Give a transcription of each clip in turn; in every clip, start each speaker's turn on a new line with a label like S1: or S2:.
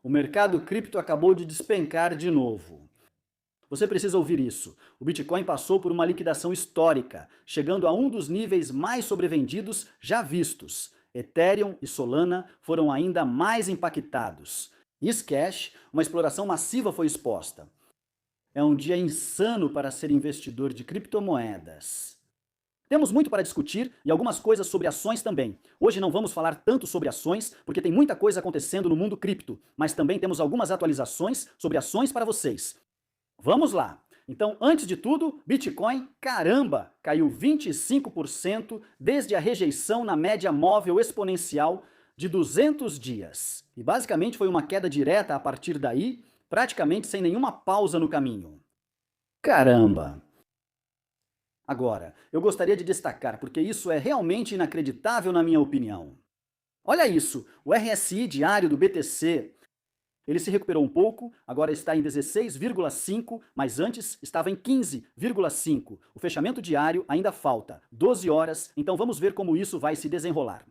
S1: O mercado cripto acabou de despencar de novo. Você precisa ouvir isso. O Bitcoin passou por uma liquidação histórica, chegando a um dos níveis mais sobrevendidos já vistos. Ethereum e Solana foram ainda mais impactados. Cash, uma exploração massiva foi exposta. É um dia insano para ser investidor de criptomoedas. Temos muito para discutir e algumas coisas sobre ações também. Hoje não vamos falar tanto sobre ações, porque tem muita coisa acontecendo no mundo cripto, mas também temos algumas atualizações sobre ações para vocês. Vamos lá! Então, antes de tudo, Bitcoin, caramba, caiu 25% desde a rejeição na média móvel exponencial de 200 dias. E basicamente foi uma queda direta a partir daí, praticamente sem nenhuma pausa no caminho. Caramba! Agora, eu gostaria de destacar, porque isso é realmente inacreditável na minha opinião. Olha isso, o RSI diário do BTC, ele se recuperou um pouco, agora está em 16,5, mas antes estava em 15,5. O fechamento diário ainda falta 12 horas, então vamos ver como isso vai se desenrolar.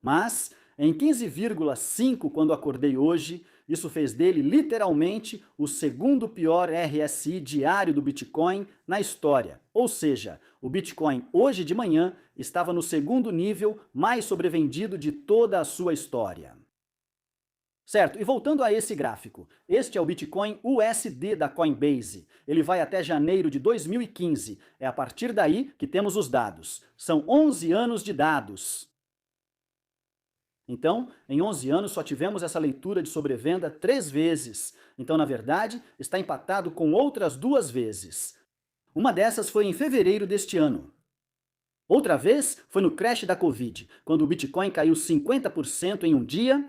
S1: Mas em 15,5, quando acordei hoje, isso fez dele literalmente o segundo pior RSI diário do Bitcoin na história. Ou seja, o Bitcoin hoje de manhã estava no segundo nível mais sobrevendido de toda a sua história. Certo, e voltando a esse gráfico, este é o Bitcoin USD da Coinbase. Ele vai até janeiro de 2015. É a partir daí que temos os dados. São 11 anos de dados. Então, em 11 anos só tivemos essa leitura de sobrevenda 3 vezes. Então, na verdade, está empatado com outras 2 vezes. Uma dessas foi em fevereiro deste ano. Outra vez foi no crash da Covid, quando o Bitcoin caiu 50% em um dia.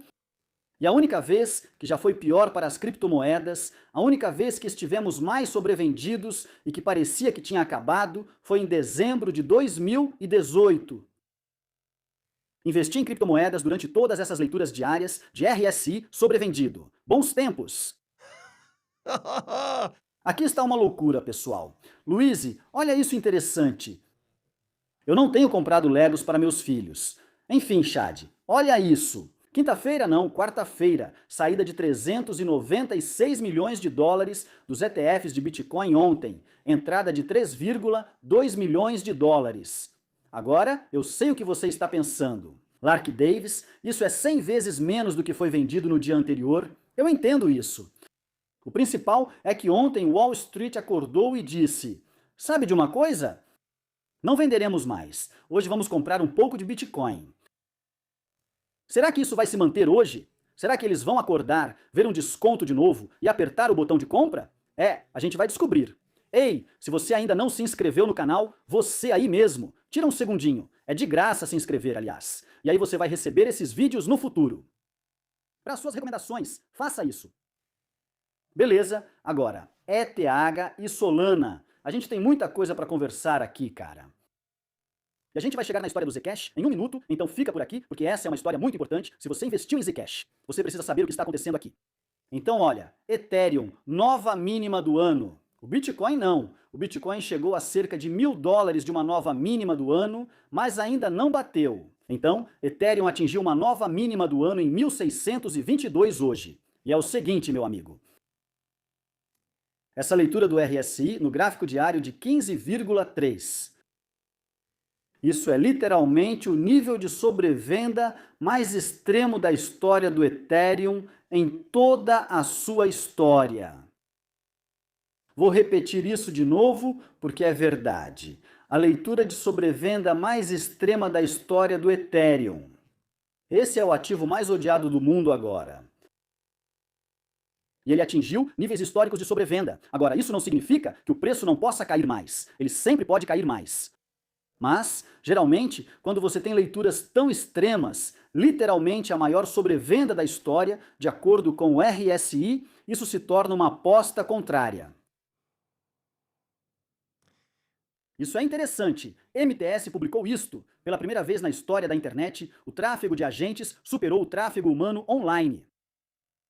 S1: E a única vez que já foi pior para as criptomoedas, a única vez que estivemos mais sobrevendidos e que parecia que tinha acabado, foi em dezembro de 2018. Investi em criptomoedas durante todas essas leituras diárias de RSI sobrevendido. Bons tempos! Aqui está uma loucura, pessoal. Luiz, olha isso interessante. Eu não tenho comprado Legos para meus filhos. Enfim, Chad, olha isso. Quinta-feira não, quarta-feira, saída de 396 milhões de dólares dos ETFs de Bitcoin ontem, entrada de 3,2 milhões de dólares. Agora, eu sei o que você está pensando. Lark Davis, isso é 100 vezes menos do que foi vendido no dia anterior. Eu entendo isso. O principal é que ontem Wall Street acordou e disse: sabe de uma coisa? Não venderemos mais. Hoje vamos comprar um pouco de Bitcoin. Será que isso vai se manter hoje? Será que eles vão acordar, ver um desconto de novo e apertar o botão de compra? A gente vai descobrir. Ei, se você ainda não se inscreveu no canal, você aí mesmo, tira um segundinho. É de graça se inscrever, aliás. E aí você vai receber esses vídeos no futuro. Para suas recomendações, faça isso. Beleza, agora, ETH e Solana. A gente tem muita coisa para conversar aqui, cara. E a gente vai chegar na história do Zcash em um minuto, então fica por aqui, porque essa é uma história muito importante. Se você investiu em Zcash, você precisa saber o que está acontecendo aqui. Então, olha, Ethereum, nova mínima do ano. O Bitcoin não. O Bitcoin chegou a cerca de $1.000 de uma nova mínima do ano, mas ainda não bateu. Então, Ethereum atingiu uma nova mínima do ano em 1.622 hoje. E é o seguinte, meu amigo. Essa leitura do RSI no gráfico diário de 15,3. Isso é literalmente o nível de sobrevenda mais extremo da história do Ethereum em toda a sua história. Vou repetir isso de novo porque é verdade. A leitura de sobrevenda mais extrema da história do Ethereum. Esse é o ativo mais odiado do mundo agora. E ele atingiu níveis históricos de sobrevenda. Agora, isso não significa que o preço não possa cair mais. Ele sempre pode cair mais. Mas, geralmente, quando você tem leituras tão extremas, literalmente a maior sobrevenda da história, de acordo com o RSI, isso se torna uma aposta contrária. Isso é interessante. MTS publicou isto. Pela primeira vez na história da internet, o tráfego de agentes superou o tráfego humano online.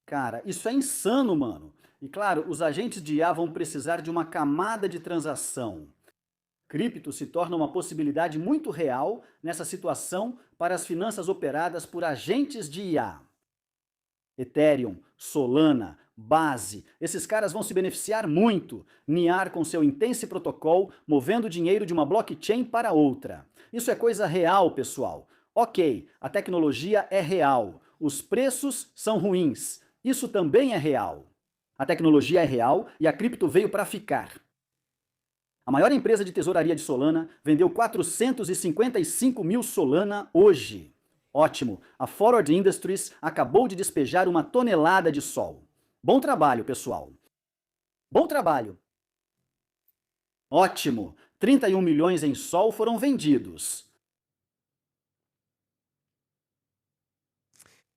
S1: Cara, isso é insano, mano. E claro, os agentes de IA vão precisar de uma camada de transação. Cripto se torna uma possibilidade muito real nessa situação para as finanças operadas por agentes de IA. Ethereum, Solana, Base, esses caras vão se beneficiar muito. NIAR com seu Intense Protocol, movendo dinheiro de uma blockchain para outra. Isso é coisa real, pessoal. Ok, a tecnologia é real. Os preços são ruins. Isso também é real. A tecnologia é real e a cripto veio para ficar. A maior empresa de tesouraria de Solana vendeu 455 mil Solana hoje. Ótimo, a Forward Industries acabou de despejar uma tonelada de Sol. Bom trabalho, pessoal. Bom trabalho. Ótimo, 31 milhões em Sol foram vendidos.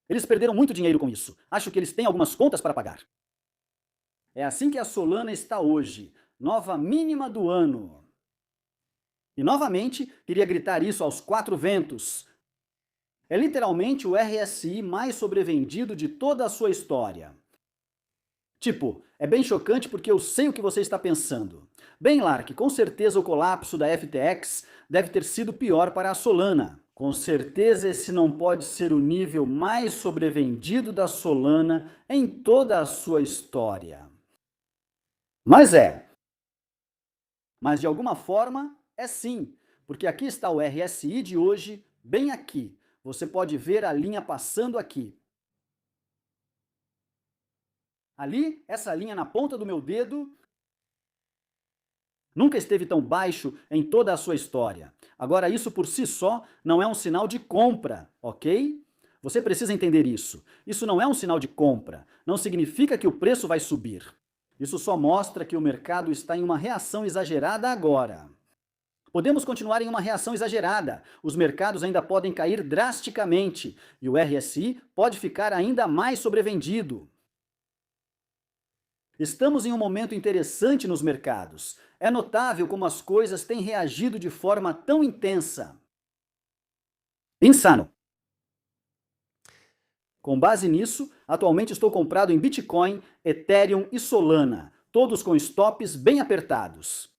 S1: Eles perderam muito dinheiro com isso. Acho que eles têm algumas contas para pagar. É assim que a Solana está hoje. Nova mínima do ano. E novamente, queria gritar isso aos quatro ventos. É literalmente o RSI mais sobrevendido de toda a sua história. Tipo, é bem chocante porque eu sei o que você está pensando. Bem, Lark, com certeza o colapso da FTX deve ter sido pior para a Solana. Com certeza esse não pode ser o nível mais sobrevendido da Solana em toda a sua história. Mas é. Mas de alguma forma é sim, porque aqui está o RSI de hoje, bem aqui. Você pode ver a linha passando aqui. Ali, essa linha na ponta do meu dedo, nunca esteve tão baixo em toda a sua história. Agora, isso por si só não é um sinal de compra, ok? Você precisa entender isso. Isso não é um sinal de compra. Não significa que o preço vai subir. Isso só mostra que o mercado está em uma reação exagerada agora. Podemos continuar em uma reação exagerada. Os mercados ainda podem cair drasticamente e o RSI pode ficar ainda mais sobrevendido. Estamos em um momento interessante nos mercados. É notável como as coisas têm reagido de forma tão intensa. Insano. Com base nisso, atualmente estou comprado em Bitcoin, Ethereum e Solana, todos com stops bem apertados.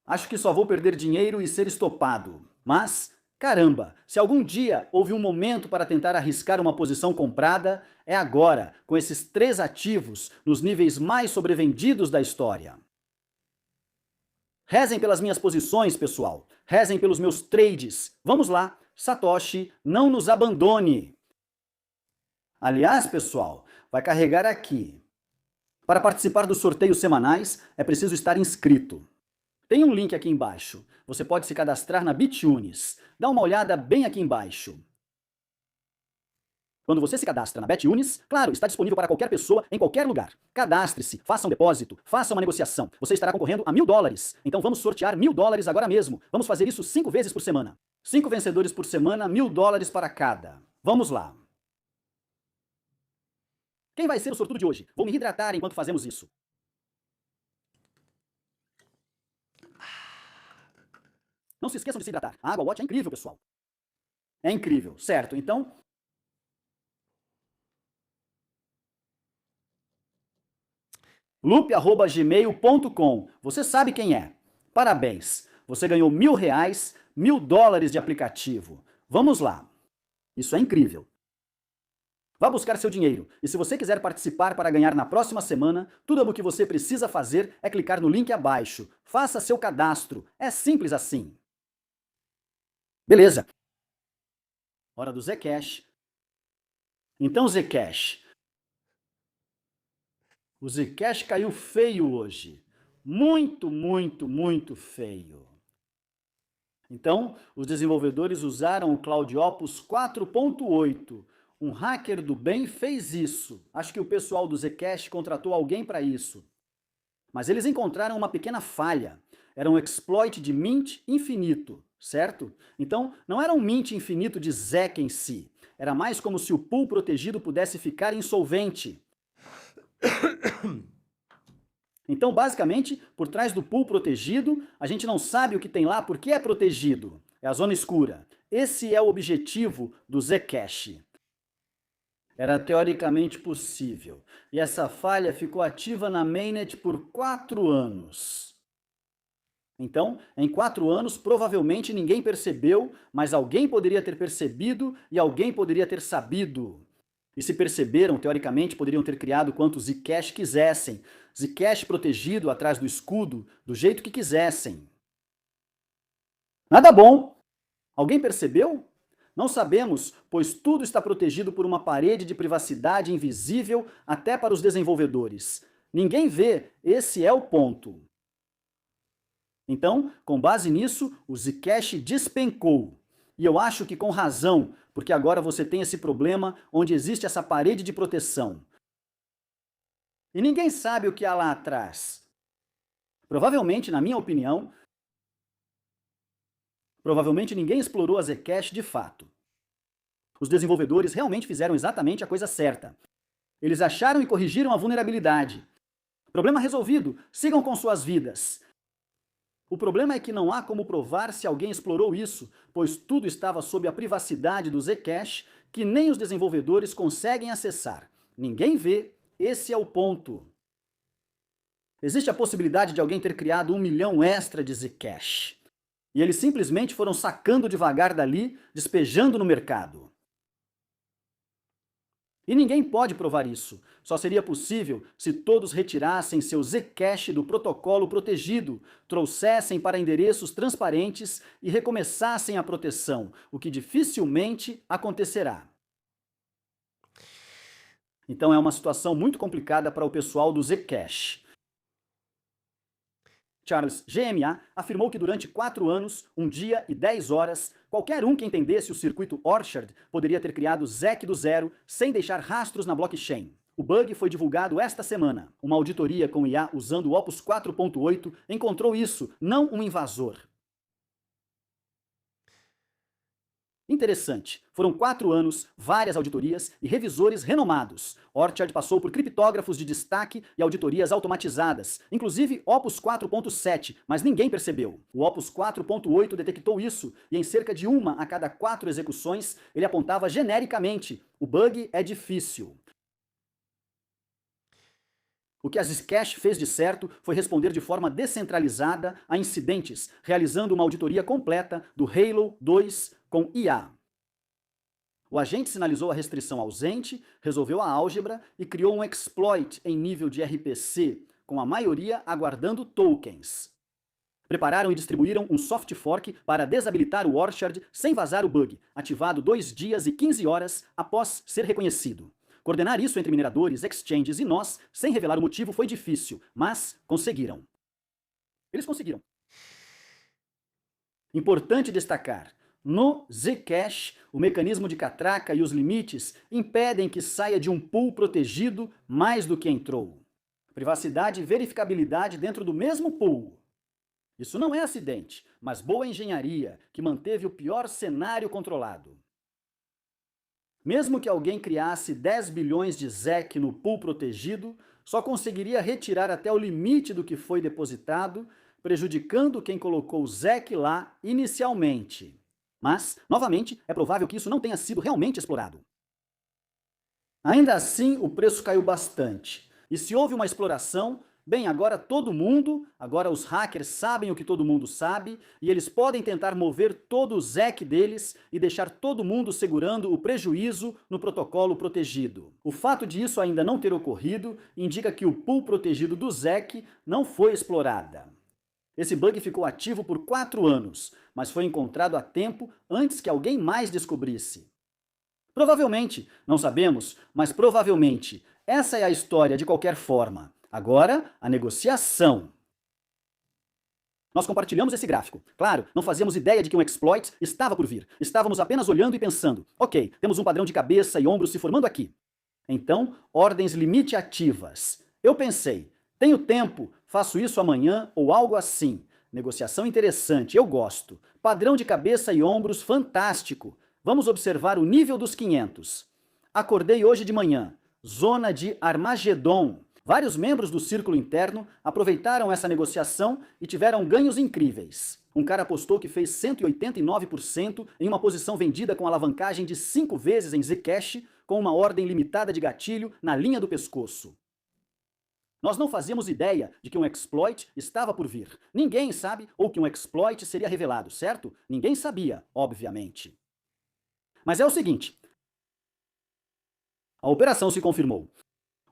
S1: Acho que só vou perder dinheiro e ser estopado. Mas, caramba, se algum dia houve um momento para tentar arriscar uma posição comprada, é agora, com esses três ativos nos níveis mais sobrevendidos da história. Rezem pelas minhas posições, pessoal. Rezem pelos meus trades. Vamos lá, Satoshi, não nos abandone. Aliás, pessoal, vai carregar aqui. Para participar dos sorteios semanais, é preciso estar inscrito. Tem um link aqui embaixo. Você pode se cadastrar na BitUnis. Dá uma olhada bem aqui embaixo. Quando você se cadastra na BitUnis, claro, está disponível para qualquer pessoa, em qualquer lugar. Cadastre-se, faça um depósito, faça uma negociação. Você estará concorrendo a $1000. Então vamos sortear $1000 agora mesmo. Vamos fazer isso 5 vezes por semana. 5 vencedores por semana, $1000 para cada. Vamos lá. Quem vai ser o sortudo de hoje? Vou me hidratar enquanto fazemos isso. Não se esqueçam de se hidratar. A água Watch é incrível, pessoal. É incrível, certo? Então, loop@gmail.com. Você sabe quem é. Parabéns. Você ganhou R$1000, $1000 de aplicativo. Vamos lá. Isso é incrível. Vá buscar seu dinheiro. E se você quiser participar para ganhar na próxima semana, tudo o que você precisa fazer é clicar no link abaixo. Faça seu cadastro. É simples assim. Beleza. Hora do Zcash. Então, Zcash. O Zcash caiu feio hoje. Muito, muito, muito feio. Então, os desenvolvedores usaram o CloudOpus 4.8. Um hacker do bem fez isso. Acho que o pessoal do Zcash contratou alguém para isso. Mas eles encontraram uma pequena falha. Era um exploit de mint infinito, certo? Então, não era um mint infinito de Zec em si. Era mais como se o pool protegido pudesse ficar insolvente. Então, basicamente, por trás do pool protegido, a gente não sabe o que tem lá porque é protegido. É a zona escura. Esse é o objetivo do Zcash. Era teoricamente possível. E essa falha ficou ativa na mainnet por 4 anos. Então, em 4 anos, provavelmente ninguém percebeu, mas alguém poderia ter percebido e alguém poderia ter sabido. E se perceberam, teoricamente, poderiam ter criado quanto Zcash quisessem. Zcash protegido atrás do escudo, do jeito que quisessem. Nada bom! Alguém percebeu? Não sabemos, pois tudo está protegido por uma parede de privacidade invisível até para os desenvolvedores. Ninguém vê, esse é o ponto. Então, com base nisso, o Zcash despencou. E eu acho que com razão, porque agora você tem esse problema onde existe essa parede de proteção. E ninguém sabe o que há lá atrás. Provavelmente, na minha opinião, ninguém explorou a Zcash de fato. Os desenvolvedores realmente fizeram exatamente a coisa certa. Eles acharam e corrigiram a vulnerabilidade. Problema resolvido, sigam com suas vidas. O problema é que não há como provar se alguém explorou isso, pois tudo estava sob a privacidade do Zcash, que nem os desenvolvedores conseguem acessar. Ninguém vê, esse é o ponto. Existe a possibilidade de alguém ter criado 1 milhão extra de Zcash. E eles simplesmente foram sacando devagar dali, despejando no mercado. E ninguém pode provar isso. Só seria possível se todos retirassem seu Zcash do protocolo protegido, trouxessem para endereços transparentes e recomeçassem a proteção, o que dificilmente acontecerá. Então é uma situação muito complicada para o pessoal do Zcash. Charles GMA afirmou que durante 4 anos, 1 dia e 10 horas, qualquer um que entendesse o circuito Orchard poderia ter criado ZEC do zero sem deixar rastros na blockchain. O bug foi divulgado esta semana. Uma auditoria com IA usando o Opus 4.8 encontrou isso, não um invasor. Interessante. Foram 4 anos, várias auditorias e revisores renomados. Orchard passou por criptógrafos de destaque e auditorias automatizadas, inclusive Opus 4.7, mas ninguém percebeu. O Opus 4.8 detectou isso e em cerca de 1 a cada 4 execuções ele apontava genericamente: o bug é difícil. O que a Zcash fez de certo foi responder de forma descentralizada a incidentes, realizando uma auditoria completa do Halo 2 com IA. O agente sinalizou a restrição ausente, resolveu a álgebra e criou um exploit em nível de RPC, com a maioria aguardando tokens. Prepararam e distribuíram um soft fork para desabilitar o Orchard sem vazar o bug, ativado 2 dias e 15 horas após ser reconhecido. Coordenar isso entre mineradores, exchanges e nós, sem revelar o motivo, foi difícil, mas conseguiram. Eles conseguiram. Importante destacar, no Zcash, o mecanismo de catraca e os limites impedem que saia de um pool protegido mais do que entrou. Privacidade e verificabilidade dentro do mesmo pool. Isso não é acidente, mas boa engenharia que manteve o pior cenário controlado. Mesmo que alguém criasse 10 bilhões de ZEC no pool protegido, só conseguiria retirar até o limite do que foi depositado, prejudicando quem colocou o ZEC lá inicialmente. Mas, novamente, é provável que isso não tenha sido realmente explorado. Ainda assim, o preço caiu bastante. E se houve uma exploração, bem, agora os hackers sabem o que todo mundo sabe, e eles podem tentar mover todo o ZEC deles e deixar todo mundo segurando o prejuízo no protocolo protegido. O fato de isso ainda não ter ocorrido indica que o pool protegido do ZEC não foi explorada. Esse bug ficou ativo por 4 anos, mas foi encontrado a tempo antes que alguém mais descobrisse. Provavelmente, não sabemos, mas provavelmente, essa é a história de qualquer forma. Agora, a negociação. Nós compartilhamos esse gráfico. Claro, não fazíamos ideia de que um exploit estava por vir. Estávamos apenas olhando e pensando, ok, temos um padrão de cabeça e ombros se formando aqui. Então, ordens limite ativas. Eu pensei, tenho tempo, faço isso amanhã ou algo assim. Negociação interessante, eu gosto. Padrão de cabeça e ombros fantástico. Vamos observar o nível dos 500. Acordei hoje de manhã. Zona de Armagedon. Vários membros do círculo interno aproveitaram essa negociação e tiveram ganhos incríveis. Um cara apostou que fez 189% em uma posição vendida com alavancagem de 5 vezes em Zcash, com uma ordem limitada de gatilho na linha do pescoço. Nós não fazíamos ideia de que um exploit estava por vir. Ninguém sabe ou que um exploit seria revelado, certo? Ninguém sabia, obviamente. Mas é o seguinte. A operação se confirmou.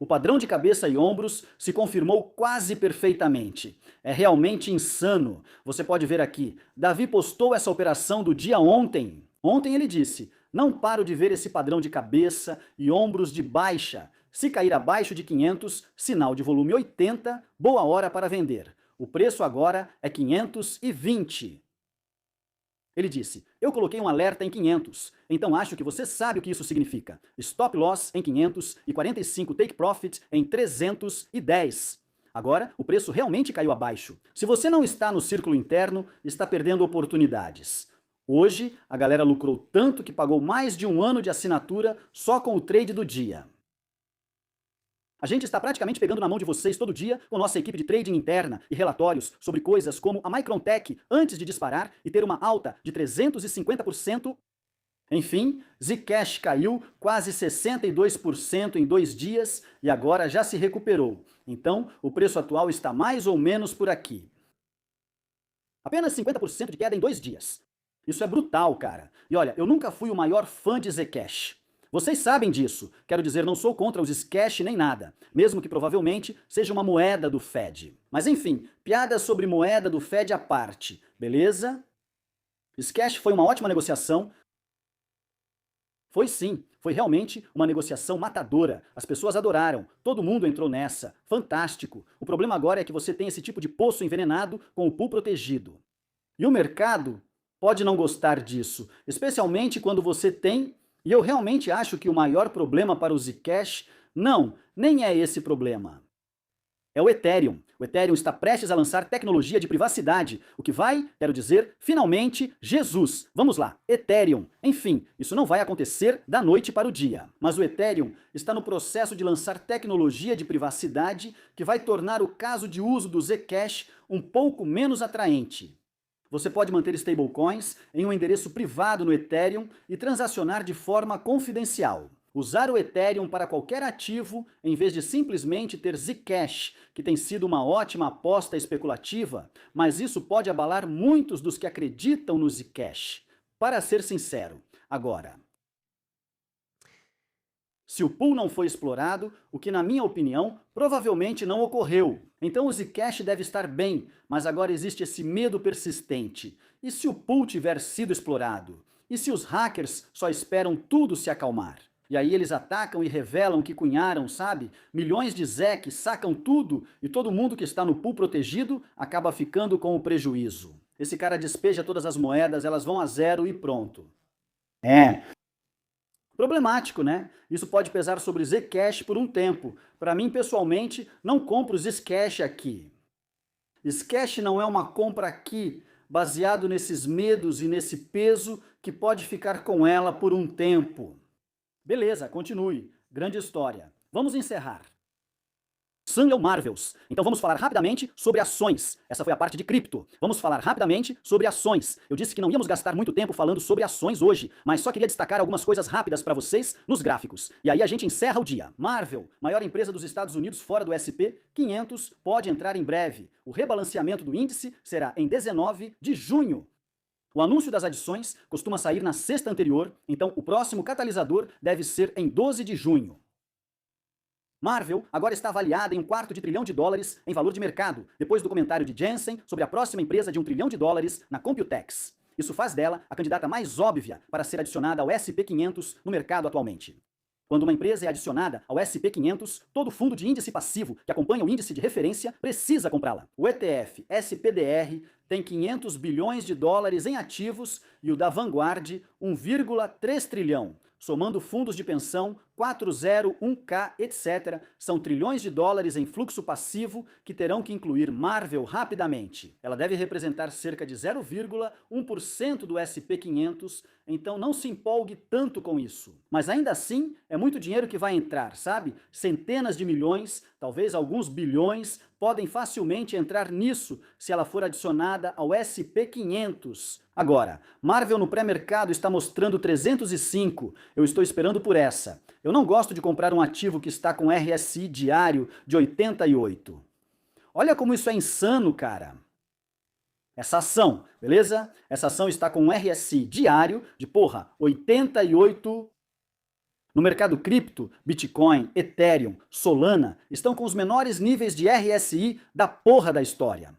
S1: O padrão de cabeça e ombros se confirmou quase perfeitamente. É realmente insano. Você pode ver aqui. Davi postou essa operação do dia ontem. Ontem ele disse: não paro de ver esse padrão de cabeça e ombros de baixa. Se cair abaixo de 500, sinal de volume 80, boa hora para vender. O preço agora é 520. Ele disse: eu coloquei um alerta em 500, então acho que você sabe o que isso significa. Stop loss em 500 e 45 take profit em 310. Agora, o preço realmente caiu abaixo. Se você não está no círculo interno, está perdendo oportunidades. Hoje, a galera lucrou tanto que pagou mais de um ano de assinatura só com o trade do dia. A gente está praticamente pegando na mão de vocês todo dia com nossa equipe de trading interna e relatórios sobre coisas como a Microntech antes de disparar e ter uma alta de 350%. Enfim, Zcash caiu quase 62% em 2 dias e agora já se recuperou. Então, o preço atual está mais ou menos por aqui. Apenas 50% de queda em 2 dias. Isso é brutal, cara. E olha, eu nunca fui o maior fã de Zcash. Vocês sabem disso. Quero dizer, não sou contra os Zcash nem nada, mesmo que provavelmente seja uma moeda do Fed. Mas enfim, piadas sobre moeda do Fed à parte, beleza? Zcash foi uma ótima negociação. Foi sim, foi realmente uma negociação matadora. As pessoas adoraram, todo mundo entrou nessa. Fantástico. O problema agora é que você tem esse tipo de poço envenenado com o pool protegido. E o mercado pode não gostar disso, especialmente quando você tem. E eu realmente acho que o maior problema para o Zcash, não, nem é esse problema. É o Ethereum. O Ethereum está prestes a lançar tecnologia de privacidade, o que vai, quero dizer, finalmente, Jesus. Vamos lá, Ethereum. Enfim, isso não vai acontecer da noite para o dia. Mas o Ethereum está no processo de lançar tecnologia de privacidade que vai tornar o caso de uso do Zcash um pouco menos atraente. Você pode manter stablecoins em um endereço privado no Ethereum e transacionar de forma confidencial. Usar o Ethereum para qualquer ativo, em vez de simplesmente ter Zcash, que tem sido uma ótima aposta especulativa, mas isso pode abalar muitos dos que acreditam no Zcash. Para ser sincero, agora, se o pool não foi explorado, o que na minha opinião provavelmente não ocorreu. Então o Zcash deve estar bem, mas agora existe esse medo persistente. E se o pool tiver sido explorado? E se os hackers só esperam tudo se acalmar? E aí eles atacam e revelam que cunharam, sabe? Milhões de ZEC sacam tudo e todo mundo que está no pool protegido acaba ficando com o prejuízo. Esse cara despeja todas as moedas, elas vão a zero e pronto. Problemático, né? Isso pode pesar sobre Zcash por um tempo. Para mim, pessoalmente, não compro Zcash aqui. Zcash não é uma compra aqui, baseado nesses medos e nesse peso que pode ficar com ela por um tempo. Beleza, continue. Grande história. Vamos encerrar. Sunleu Marvels. Então vamos falar rapidamente sobre ações. Essa foi a parte de cripto. Vamos falar rapidamente sobre ações. Eu disse que não íamos gastar muito tempo falando sobre ações hoje, mas só queria destacar algumas coisas rápidas para vocês nos gráficos. E aí a gente encerra o dia. Marvel, maior empresa dos Estados Unidos fora do S&P 500, pode entrar em breve. O rebalanceamento do índice será em 19 de junho. O anúncio das adições costuma sair na sexta anterior, então o próximo catalisador deve ser em 12 de junho. Marvel agora está avaliada em $250 bilhão em valor de mercado, depois do comentário de Jensen sobre a próxima empresa de $1 trilhão na Computex. Isso faz dela a candidata mais óbvia para ser adicionada ao S&P 500 no mercado atualmente. Quando uma empresa é adicionada ao S&P 500, todo fundo de índice passivo que acompanha o índice de referência precisa comprá-la. O ETF SPDR tem $500 bilhões em ativos e o da Vanguard 1,3 trilhão. Somando fundos de pensão, 401k, etc., são trilhões de dólares em fluxo passivo que terão que incluir Marvel rapidamente. Ela deve representar cerca de 0,1% do SP 500, então não se empolgue tanto com isso. Mas ainda assim, é muito dinheiro que vai entrar, sabe? Centenas de milhões, talvez alguns bilhões, podem facilmente entrar nisso se ela for adicionada ao SP 500. Agora, Marvel no pré-mercado está mostrando 305, eu estou esperando por essa. Eu não gosto de comprar um ativo que está com RSI diário de 88. Olha como isso é insano, cara. Essa ação, beleza? Essa ação está com um RSI diário de, 88. No mercado cripto, Bitcoin, Ethereum, Solana estão com os menores níveis de RSI da porra da história.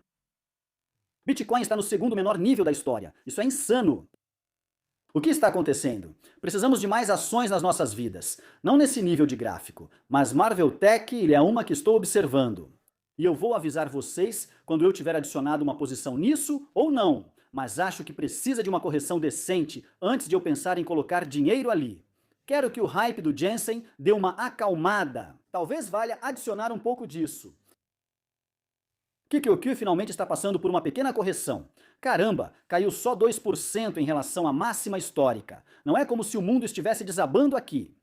S1: Bitcoin está no segundo menor nível da história. Isso é insano. O que está acontecendo? Precisamos de mais ações nas nossas vidas. Não nesse nível de gráfico, mas Marvel Tech é uma que estou observando. E eu vou avisar vocês quando eu tiver adicionado uma posição nisso ou não, mas acho que precisa de uma correção decente antes de eu pensar em colocar dinheiro ali. Quero que o hype do Jensen dê uma acalmada. Talvez valha adicionar um pouco disso. QQQ finalmente está passando por uma pequena correção. Caramba, caiu só 2% em relação à máxima histórica. Não é como se o mundo estivesse desabando aqui.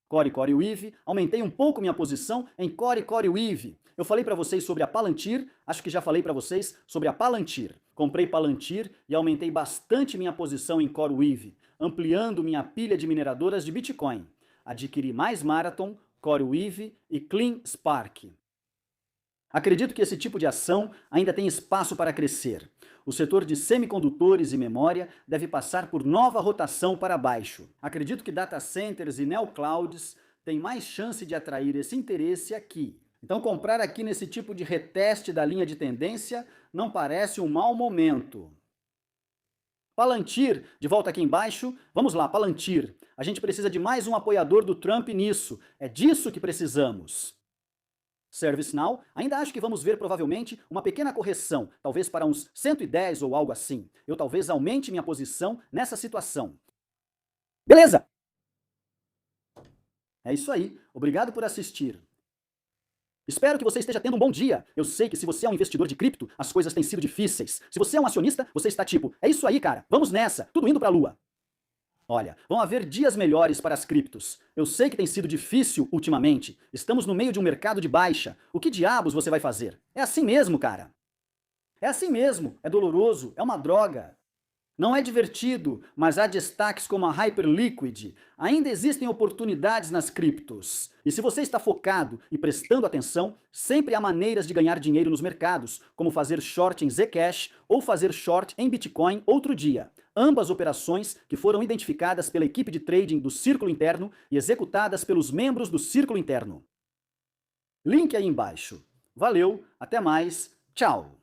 S1: Core Weave, aumentei um pouco minha posição em Core Weave. Eu falei para vocês sobre a Palantir, acho que já falei para vocês sobre a Palantir. Comprei Palantir e aumentei bastante minha posição em Core Weave, ampliando minha pilha de mineradoras de Bitcoin. Adquiri mais Marathon, Core Weave e Clean Spark. Acredito que esse tipo de ação ainda tem espaço para crescer. O setor de semicondutores e memória deve passar por nova rotação para baixo. Acredito que data centers e neoclouds têm mais chance de atrair esse interesse aqui. Então comprar aqui nesse tipo de reteste da linha de tendência não parece um mau momento. Palantir, de volta aqui embaixo. Vamos lá, Palantir. A gente precisa de mais um apoiador do Trump nisso. É disso que precisamos. ServiceNow, ainda acho que vamos ver provavelmente uma pequena correção, talvez para uns 110 ou algo assim. Eu talvez aumente minha posição nessa situação. Beleza! É isso aí. Obrigado por assistir. Espero que você esteja tendo um bom dia. Eu sei que se você é um investidor de cripto, as coisas têm sido difíceis. Se você é um acionista, você está tipo, é isso aí, cara, vamos nessa, tudo indo para a lua. Olha, vão haver dias melhores para as criptos. Eu sei que tem sido difícil ultimamente. Estamos no meio de um mercado de baixa. O que diabos você vai fazer? É assim mesmo, cara. É assim mesmo. É doloroso. É uma droga. Não é divertido, mas há destaques como a Hyperliquid. Ainda existem oportunidades nas criptos. E se você está focado e prestando atenção, sempre há maneiras de ganhar dinheiro nos mercados, como fazer short em Zcash ou fazer short em Bitcoin outro dia. Ambas operações que foram identificadas pela equipe de trading do Círculo Interno e executadas pelos membros do Círculo Interno. Link aí embaixo. Valeu, até mais, tchau!